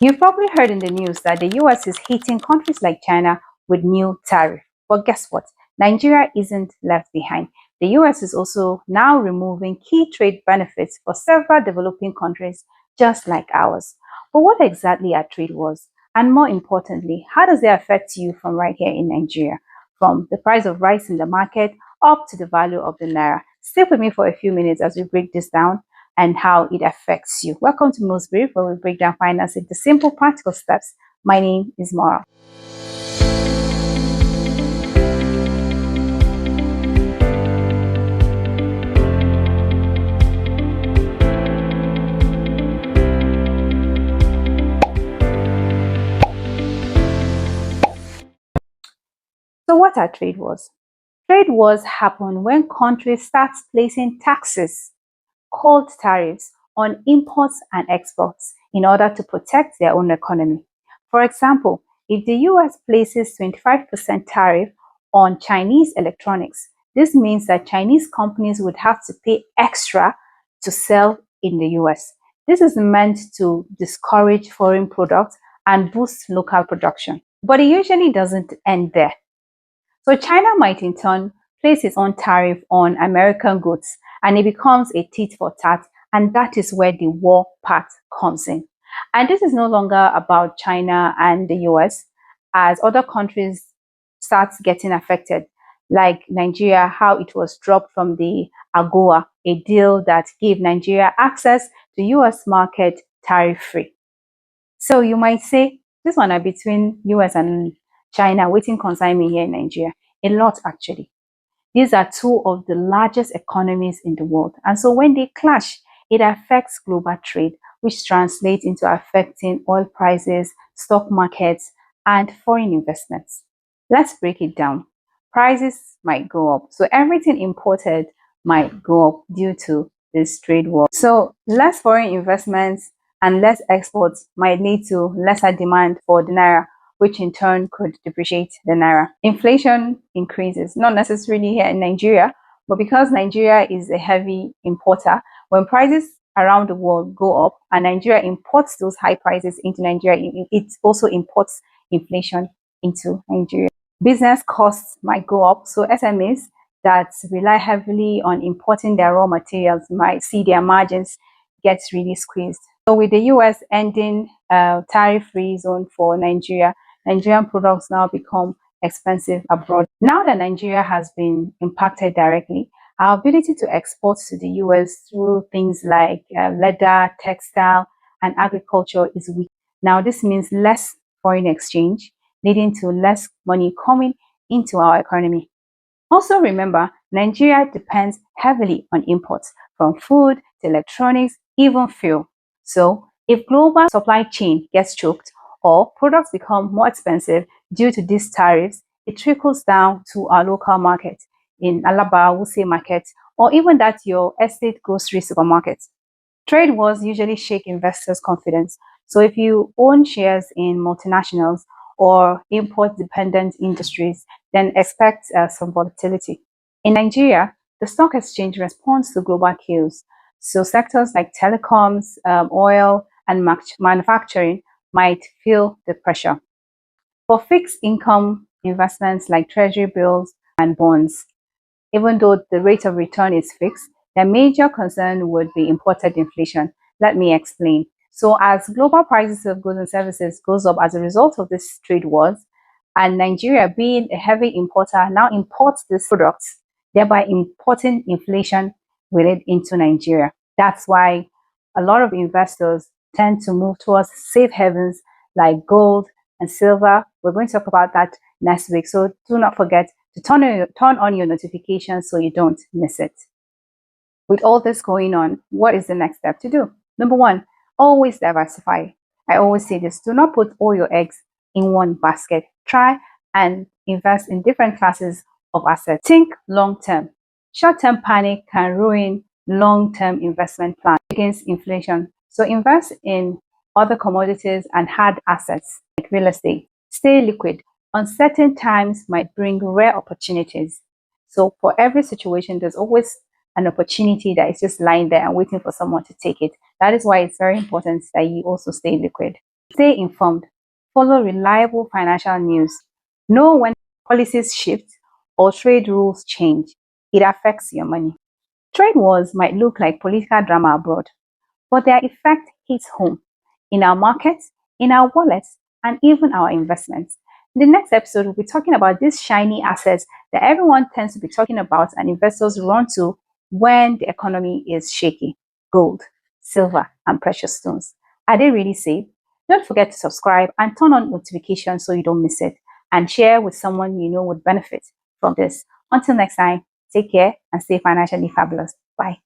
You've probably heard in the news that the US is hitting countries like China with new tariff. But guess what? Nigeria isn't left behind. The US is also now removing key trade benefits for several developing countries just like ours. But what exactly are trade wars? And more importantly, how does it affect you from right here in Nigeria? From the price of rice in the market up to the value of the naira. Stay with me for a few minutes as we break this down and how it affects you. Welcome to Most Brief, where we break down finance into simple, practical steps. My name is Mara. So what are trade wars? Trade wars happen when countries start placing taxes called tariffs on imports and exports in order to protect their own economy. For example, if the US places 25% tariff on Chinese electronics, this means that Chinese companies would have to pay extra to sell in the US. This is meant to discourage foreign products and boost local production. But it usually doesn't end there. So China might in turn place its own tariff on American goods, and it becomes a tit for tat, and that is where the war part comes in. And this is no longer about China and the US, as other countries start getting affected, like Nigeria, how it was dropped from the AGOA, a deal that gave Nigeria access to US market tariff-free. So you might say, this one are between US and China, waiting concern me here in Nigeria. A lot, actually. These are two of the largest economies in the world. And so when they clash, it affects global trade, which translates into affecting oil prices, stock markets, and foreign investments. Let's break it down. Prices might go up. So everything imported might go up due to this trade war. So less foreign investments and less exports might lead to lesser demand for the naira, which in turn could depreciate the naira. Inflation increases, not necessarily here in Nigeria, but because Nigeria is a heavy importer, when prices around the world go up and Nigeria imports those high prices into Nigeria, it also imports inflation into Nigeria. Business costs might go up, so SMEs that rely heavily on importing their raw materials might see their margins get really squeezed. So with the US ending tariff-free zone for Nigeria, Nigerian products now become expensive abroad. Now that Nigeria has been impacted directly, our ability to export to the US through things like leather, textile, and agriculture is weak. Now this means less foreign exchange, leading to less money coming into our economy. Also remember, Nigeria depends heavily on imports, from food to electronics, even fuel. So if global supply chain gets choked or products become more expensive due to these tariffs, it trickles down to our local market in Alaba, Wuse market, or even that your estate grocery supermarket. Trade wars usually shake investors' confidence. So if you own shares in multinationals or import-dependent industries, then expect some volatility. In Nigeria, the stock exchange responds to global cues. So sectors like telecoms, oil, and manufacturing might feel the pressure. For fixed income investments like treasury bills and bonds, even though the rate of return is fixed, the major concern would be imported inflation. Let me explain. So as global prices of goods and services goes up as a result of this trade wars, and Nigeria being a heavy importer now imports these products, thereby importing inflation with it into Nigeria. That's why a lot of investors tend to move towards safe havens like gold and silver. We're going to talk about that next week. So do not forget to turn on your notifications so you don't miss it. With all this going on, what is the next step to do? Number one, always diversify. I always say this, do not put all your eggs in one basket. Try and invest in different classes of assets. Think long-term. Short-term panic can ruin long-term investment plans against inflation. So invest in other commodities and hard assets like real estate. Stay liquid. Uncertain times might bring rare opportunities. So for every situation, there's always an opportunity that is just lying there and waiting for someone to take it. That is why it's very important that you also stay liquid. Stay informed. Follow reliable financial news. Know when policies shift or trade rules change. It affects your money. Trade wars might look like political drama abroad, but their effect hits home in our markets, in our wallets, and even our investments. In the next episode, we'll be talking about these shiny assets that everyone tends to be talking about and investors run to when the economy is shaky: gold, silver, and precious stones. Are they really safe? Don't forget to subscribe and turn on notifications so you don't miss it, and share with someone you know would benefit from this. Until next time, take care and stay financially fabulous. Bye.